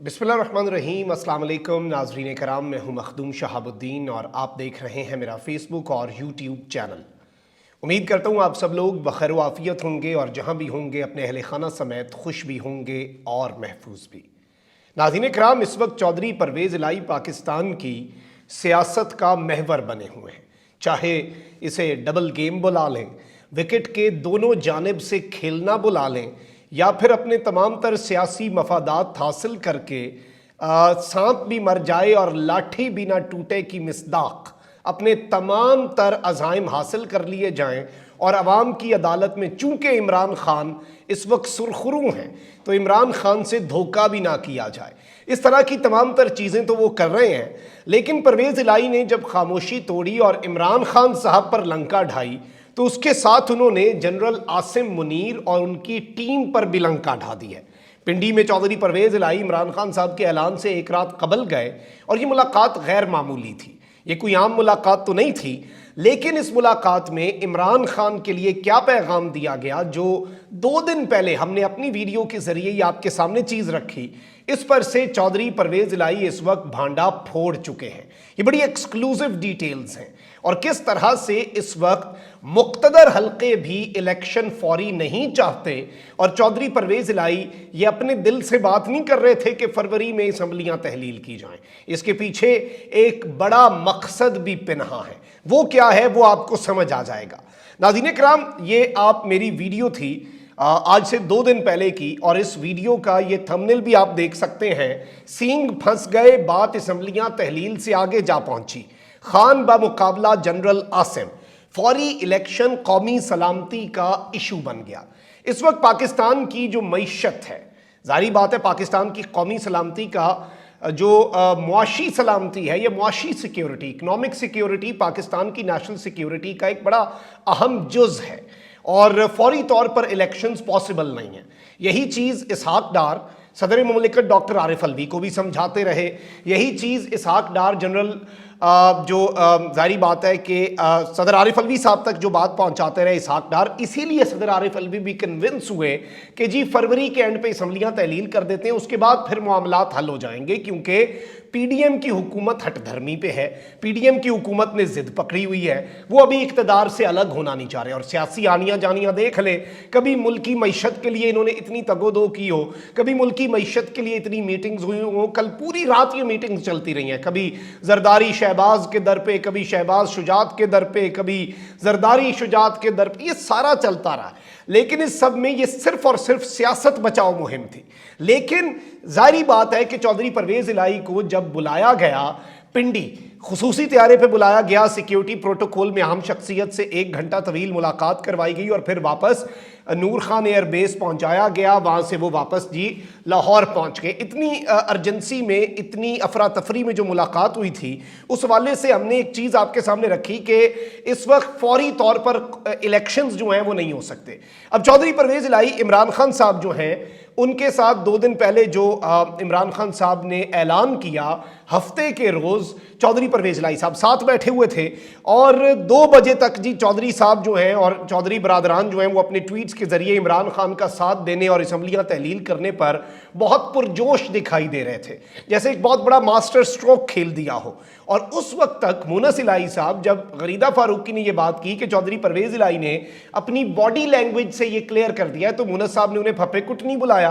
बिस्मिल्लाहिर्रहमानिर्रहीम। अस्सलाम वालेकुम नाज़रीन कराम, मैं हूं मखदूम शहाबुद्दीन और आप देख रहे हैं मेरा फेसबुक और यूट्यूब चैनल। उम्मीद करता हूं आप सब लोग बखैर आफियत होंगे और जहां भी होंगे अपने अहले खाना समेत खुश भी होंगे और महफूज भी। नाज़रीन कराम, इस वक्त चौधरी परवेज़ इलाही पाकिस्तान की सियासत का महवर बने हुए हैं। चाहे इसे डबल गेम बुला लें, विकेट के दोनों जानिब से खेलना बुला लें, या फिर अपने तमाम तर सियासी मफादात हासिल करके सांप भी मर जाए और लाठी भी ना टूटे की मिसदाक अपने तमाम तर अज़ाइम हासिल कर लिए जाएं और अवाम की अदालत में, चूंकि इमरान खान इस वक्त सुरखरू हैं, तो इमरान खान से धोखा भी ना किया जाए। इस तरह की तमाम तर चीज़ें तो वो कर रहे हैं, लेकिन परवेज़ इलाही ने जब खामोशी तोड़ी और इमरान खान साहब पर लंका ढाई तो उसके साथ उन्होंने जनरल आसिम मुनीर और उनकी टीम पर भी लंका ढा दी है। पिंडी में चौधरी परवेज़ इलाही इमरान खान साहब के ऐलान से एक रात कबल गए और ये मुलाकात गैर मामूली थी। ये कोई आम मुलाकात तो नहीं थी, लेकिन इस मुलाकात में इमरान खान के लिए क्या पैगाम दिया गया, जो 2 दिन पहले हमने अपनी वीडियो के जरिए ही आपके सामने चीज़ रखी, इस पर से चौधरी परवेज़ इलाही इस वक्त भांडा फोड़ चुके हैं। ये बड़ी एक्सक्लूसिव डिटेल्स हैं और किस तरह से इस वक्त मुक्तदर हल्के भी इलेक्शन फौरी नहीं चाहते और चौधरी परवेज़ इलाही ये अपने दिल से बात नहीं कर रहे थे कि फरवरी में असम्बलियां तहलील की जाएं। इसके पीछे एक बड़ा मकसद भी पिन्हा है। वो क्या है वो आपको समझ आ जाएगा। नाज़रीन कराम, ये आप मेरी वीडियो थी आज से 2 दिन पहले की, और इस वीडियो का ये थंबनेल भी आप देख सकते हैं। सींग फंस गए, बात असम्बलियां तहलील से आगे जा पहुंची, खान बा मुकाबला जनरल आसिम, फौरी इलेक्शन कौमी सलामती का इशू बन गया। इस वक्त पाकिस्तान की जो मईशत है, जारी बात है पाकिस्तान की कौमी सलामती का जो मुआशी सलामती है, ये मुआशी सिक्योरिटी, इकनॉमिक सिक्योरिटी पाकिस्तान की नेशनल सिक्योरिटी का एक बड़ा अहम जुज़ है और फौरी तौर पर इलेक्शंस पॉसिबल नहीं है। यही चीज़ इसहाक डार सदर मुमलिकत डॉक्टर आरिफ अलवी को भी समझाते रहे, यही चीज़ इसहाक डार जनरल जारी बात है कि सदर आरिफ अलवी साहब तक जो बात पहुंचाते रहे इसहाक डार, इसीलिए सदर आरिफ अलवी भी कन्विंस हुए कि जी फरवरी के एंड पे असम्बलियां तहलील कर देते हैं, उसके बाद फिर मामलात हल हो जाएंगे, क्योंकि पीडीएम की हुकूमत हटधर्मी पे है, पीडीएम की हुकूमत ने जिद पकड़ी हुई है, वो अभी इक़्तिदार से अलग होना नहीं चाह रहे। और सियासी आनियाँ जानियाँ देख ले, कभी मुल्की मईशत के लिए इन्होंने इतनी तगोदो की हो, कभी मुल्की मईशत के लिए इतनी मीटिंग्स हुई हो, कल पूरी रात ये मीटिंग्स चलती रही हैं, कभी जरदारी शहबाज के दर पे, कभी शहबाज शुजात के दर पे, कभी जरदारी शुजात के दर पे, ये सारा चलता रहा। लेकिन इस सब में ये सिर्फ और सिर्फ सियासत बचाओ मुहिम थी। लेकिन जाहिर बात है कि चौधरी परवेज़ इलाही को जब बुलाया गया पिंडी, खुसूसी तैयारे पे बुलाया गया, सिक्योरिटी प्रोटोकॉल में अहम शख्सियत से 1 घंटा तवील मुलाकात करवाई गई और फिर वापस नूर खान एयर बेस पहुंचाया गया, वहां से वो वापस जी लाहौर पहुंच गए। इतनी अर्जेंसी में, इतनी अफरा तफरी में जो मुलाकात हुई थी, उस हवाले से हमने एक चीज़ आपके सामने रखी कि इस वक्त फौरी तौर पर इलेक्शंस जो हैं वो नहीं हो सकते। अब चौधरी परवेज़ इलाही इमरान खान साहब जो हैं, उनके साथ 2 दिन पहले जो इमरान खान साहब ने ऐलान किया, हफ्ते के रोज़ चौधरी परवेज़ इलाही साहब साथ बैठे हुए थे और 2 बजे तक जी चौधरी साहब जो हैं और चौधरी बरादरान जो हैं वो अपने ट्वीट्स के ज़रिए इमरान खान का साथ देने और असम्बलियां तहलील करने पर बहुत पुरजोश दिखाई दे रहे थे, जैसे एक बहुत बड़ा मास्टर स्ट्रोक खेल दिया हो। और उस वक्त तक मुनस इलाही साहब, जब गरीदा फारूकी ने यह बात की कि चौधरी परवेज़ इलाही ने अपनी बॉडी लैंग्वेज से ये क्लियर कर दिया है, तो मुनस साहब ने उन्हें फपे कुट नहीं बुलाया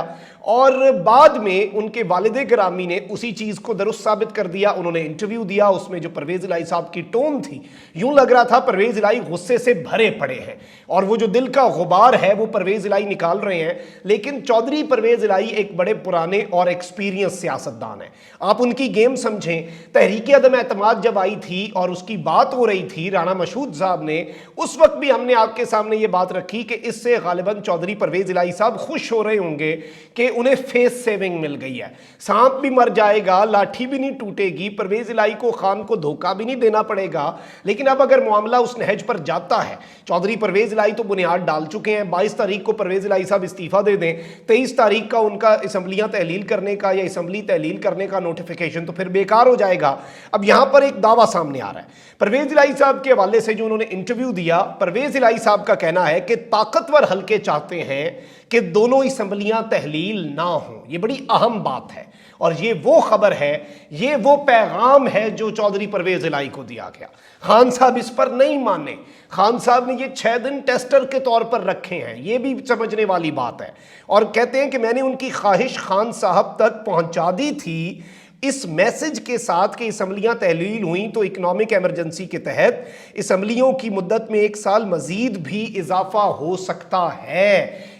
और बाद में उनके वालिदे गिरामी ने उसी चीज़ को दुरुस्त साबित कर दिया। उन्होंने इंटरव्यू दिया, उसमें जो परवेज़ इलाही साहब की टोन थी, यूं लग रहा था परवेज़ इलाही गुस्से से भरे पड़े हैं और वो जो दिल का गुबार है वो परवेज़ इलाही निकाल रहे हैं। लेकिन चौधरी परवेज़ इलाही एक बड़े पुराने और एक्सपीरियंस सियासतदान हैं। आप उनकी गेम समझें। तहरीक अदम एतमाद जब आई थी और उसकी बात हो रही थी राना मशहूद साहब ने, उस वक्त भी हमने आपके सामने ये बात रखी कि इससे गालिबन चौधरी परवेज़ इलाही साहब खुश हो रहे होंगे कि उन्हें फेस सेविंग मिल गई है, सांप भी मर जाएगा, लाठी भी नहीं टूटेगी, परवेज़ इलाही को, खान को धोखा भी नहीं देना पड़ेगा। लेकिन अब अगर मामला उस नहज पर जाता है, चौधरी परवेज़ इलाही तो बुनियाद डाल चुके हैं। 22 तारीख को परवेज़ इलाही साहब इस्तीफ़ा दे दें, 23 तारीख का उनका असम्बलियां तहलील करने का या असम्बली तहलील करने का नोटिफिकेशन तो फिर बेकार हो जाएगा। अब यहां पर एक दावा सामने आ रहा है परवेज़ इलाही साहब के हवाले से, जो उन्होंने इंटरव्यू दिया। परवेज़ इलाही साहब का कहना है कि ताकतवर हल्के चाहते हैं कि दोनों असम्बलियां तहलील ना हो, ये बड़ी अहम बात है। और ये वो खबर है, ये वो पैगाम है जो चौधरी परवेज इलाही को दिया गया। खान साहब इस पर नहीं माने, खान साहब ने ये 6 दिन टेस्टर के तौर पर रखे हैं, ये भी समझने वाली बात है। और कहते हैं कि मैंने उनकी ख्वाहिश खान साहब तक पहुंचा दी थी इस मैसेज के साथ कि असम्बलियाँ तहलील हुई तो इकनॉमिक एमरजेंसी के तहत असम्बलियों की मुद्दत में 1 साल मजीद भी इजाफा हो सकता है,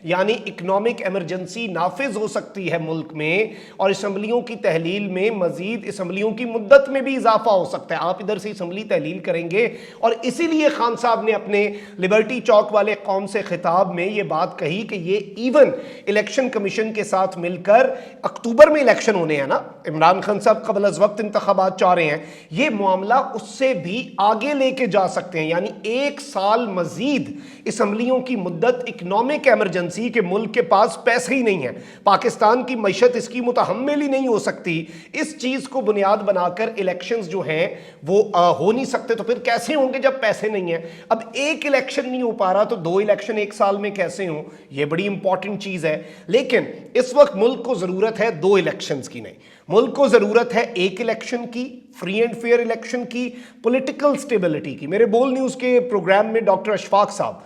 यानी इकनॉमिक एमरजेंसी नाफिज हो सकती है मुल्क में, और असम्बलियों की तहलील में मजीद असम्बलियों की मुद्दत में भी इजाफा हो सकता है। आप इधर से असम्बली तहलील करेंगे, और इसीलिए खान साहब ने अपने लिबर्टी चौक वाले कौम से खिताब में ये बात कही कि ये इवन इलेक्शन कमीशन के साथ मिलकर, अक्टूबर में इलेक्शन होने हैं ना, इमरान खान साहब कबल अज़ वक्त इंतखाबात चाह रहे हैं, ये मामला उससे भी आगे लेके जा सकते हैं, यानी 1 साल मजीद असम्बलियों की मुद्दत इकनॉमिक एमरजेंसी के मुल्क के पास पैसे ही नहीं है, पाकिस्तान की मईशत इसकी मुतहम्मिल ही नहीं हो सकती। इस चीज को बुनियाद बनाकर इलेक्शंस जो हैं वो हो नहीं सकते, तो फिर कैसे होंगे जब पैसे नहीं है। अब एक इलेक्शन नहीं हो पा रहा तो 2 इलेक्शन 1 साल में कैसे हों, ये बड़ी इंपॉर्टेंट चीज है। लेकिन इस वक्त मुल्क को जरूरत है 2 इलेक्शंस की नहीं, मुल्क को जरूरत है 1 इलेक्शन की, फ्री एंड फेयर इलेक्शन की, पॉलिटिकल स्टेबिलिटी की। मेरे बोल न्यूज के प्रोग्राम में डॉक्टर अशफाक साहब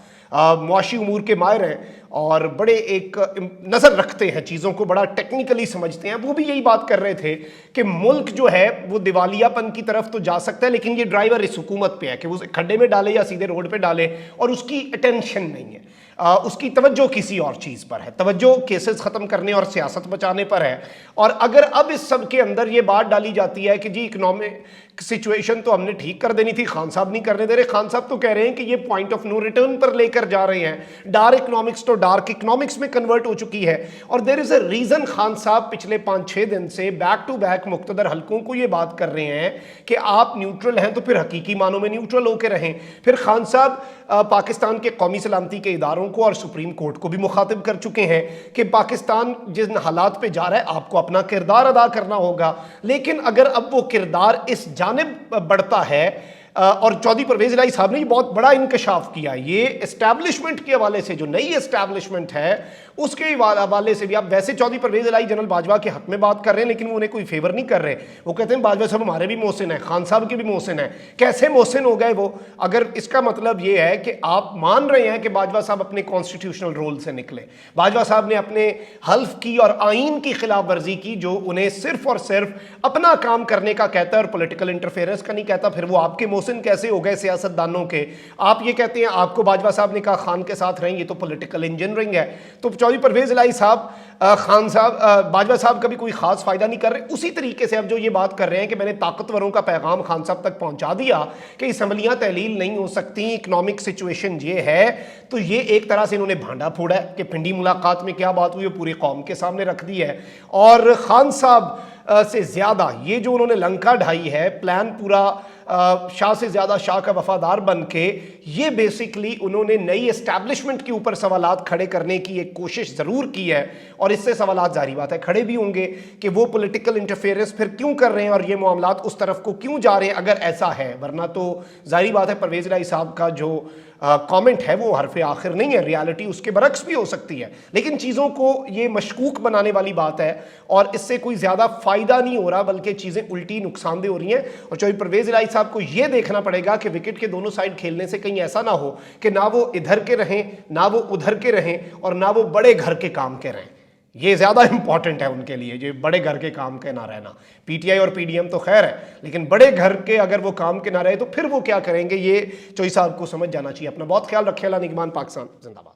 मुआशी उमूर के माहिर हैं और बड़े एक नज़र रखते हैं, चीज़ों को बड़ा टेक्निकली समझते हैं, वो भी यही बात कर रहे थे कि मुल्क जो है वो दिवालियापन की तरफ तो जा सकता है, लेकिन ये ड्राइवर इस हुकूमत पे है कि वो उसे खड्डे में डाले या सीधे रोड पे डाले, और उसकी अटेंशन नहीं है, उसकी तवज्जो किसी और चीज़ पर है, तवज्जो केसेस ख़त्म करने और सियासत बचाने पर है। और अगर अब इस सब के अंदर ये बात डाली जाती है कि जी इकोनॉमिक सिचुएशन तो हमने ठीक कर देनी थी, खान साहब नहीं करने दे रहे, खान साहब तो कह रहे हैं कि ये पॉइंट ऑफ नो रिटर्न पर लेकर जा रहे हैं, डार्क इकोनॉमिक्स तो डार्क इकोनॉमिक्स में कन्वर्ट हो चुकी है। और there is a reason Khan साहब पिछले 5-6 दिन से बैक टू बैक मुख्तदर हलकों को ये बात कर रहे हैं कि आप न्यूट्रल हैं तो फिर हकीकी मानों में न्यूट्रल होकर रहें। फिर खान साहब पाकिस्तान के कौमी सलामती के इदारों को और सुप्रीम कोर्ट को भी मुखातिब कर चुके हैं कि पाकिस्तान जिन हालात पे जा रहा है आपको अपना किरदार अदा करना होगा। लेकिन अगर अब वो किरदार इस जानिब बढ़ता है, और चौधरी परवेज इलाही साहब ने बहुत बड़ा इंकशाफ किया, ये एस्टैब्लिशमेंट के हवाले से जो नई एस्टैब्लिशमेंट है उसके हवाले से भी। आप वैसे चौधरी परवेज इलाही जनरल बाजवा के हक में बात कर रहे हैं, लेकिन वो उन्हें कोई फेवर नहीं कर रहे। वो कहते हैं बाजवा साहब हमारे भी मोहसिन हैं, खान साहब के भी मोहसिन हैं। कैसे मोहसिन हो गए वो? अगर इसका मतलब ये है कि आप मान रहे हैं कि बाजवा साहब अपने कॉन्स्टिट्यूशनल रोल से निकले, बाजवा साहब ने अपने हल्फ की और आइन की खिलाफ वर्जी की जो उन्हें सिर्फ और सिर्फ अपना काम करने का कहता है और पॉलिटिकल इंटरफेरेंस का नहीं कहता, फिर वो आपके मोहसिन कैसे हो गए सियासतदानों के? आप ये कहते हैं आपको बाजवा साहब ने कहा खान के साथ रहें, ये तो पॉलिटिकल इंजीनियरिंग है। तो चौधरी परवेज इलाही साहब खान साहब बाजवा साहब का भी कोई खास फायदा नहीं कर रहे। उसी तरीके से अब जो ये बात कर रहे हैं कि मैंने ताकतवरों का पैगाम खान साहब तक पहुंचा दिया कि असम्बलियां तहलील नहीं हो सकती, इकोनॉमिक सिचुएशन ये है, तो ये एक तरह से इन्होंने भांडा फोड़ा है कि पिंडी मुलाकात में क्या बात हुई वो पूरी कौम के सामने रख दी है। और खान साहब से ज़्यादा ये जो उन्होंने लंका ढाई है, प्लान पूरा शाह से ज़्यादा शाह का वफादार बन के, ये बेसिकली उन्होंने नई एस्टैब्लिशमेंट के ऊपर सवालात खड़े करने की एक कोशिश ज़रूर की है। और इससे सवालात जारी बात है खड़े भी होंगे कि वो पॉलिटिकल इंटरफेरेंस फिर क्यों कर रहे हैं और ये मामलात उस तरफ को क्यों जा रहे हैं अगर ऐसा है। वरना तो जाहिर बात है परवेज इलाही साहब का जो कमेंट है वो हरफ आखिर नहीं है, रियलिटी उसके बरक्स भी हो सकती है। लेकिन चीज़ों को ये मशकूक बनाने वाली बात है और इससे कोई ज़्यादा फ़ायदा नहीं हो रहा, बल्कि चीज़ें उल्टी नुकसानदेह हो रही हैं। और चौधरी परवेज इलाही साहब को ये देखना पड़ेगा कि विकेट के दोनों साइड खेलने से कहीं ऐसा ना हो कि ना वो इधर के रहें, ना वो उधर के रहें, और ना वो बड़े घर के काम के रहें। ये ज़्यादा इंपॉर्टेंट है उनके लिए, जो बड़े घर के काम के ना रहना। पीटीआई और पीडीएम तो खैर है, लेकिन बड़े घर के अगर वो काम के ना रहे तो फिर वो क्या करेंगे, ये चौधरी साहब को समझ जाना चाहिए। अपना बहुत ख्याल रखें। अल्लाह निगहबान। पाकिस्तान जिंदाबाद।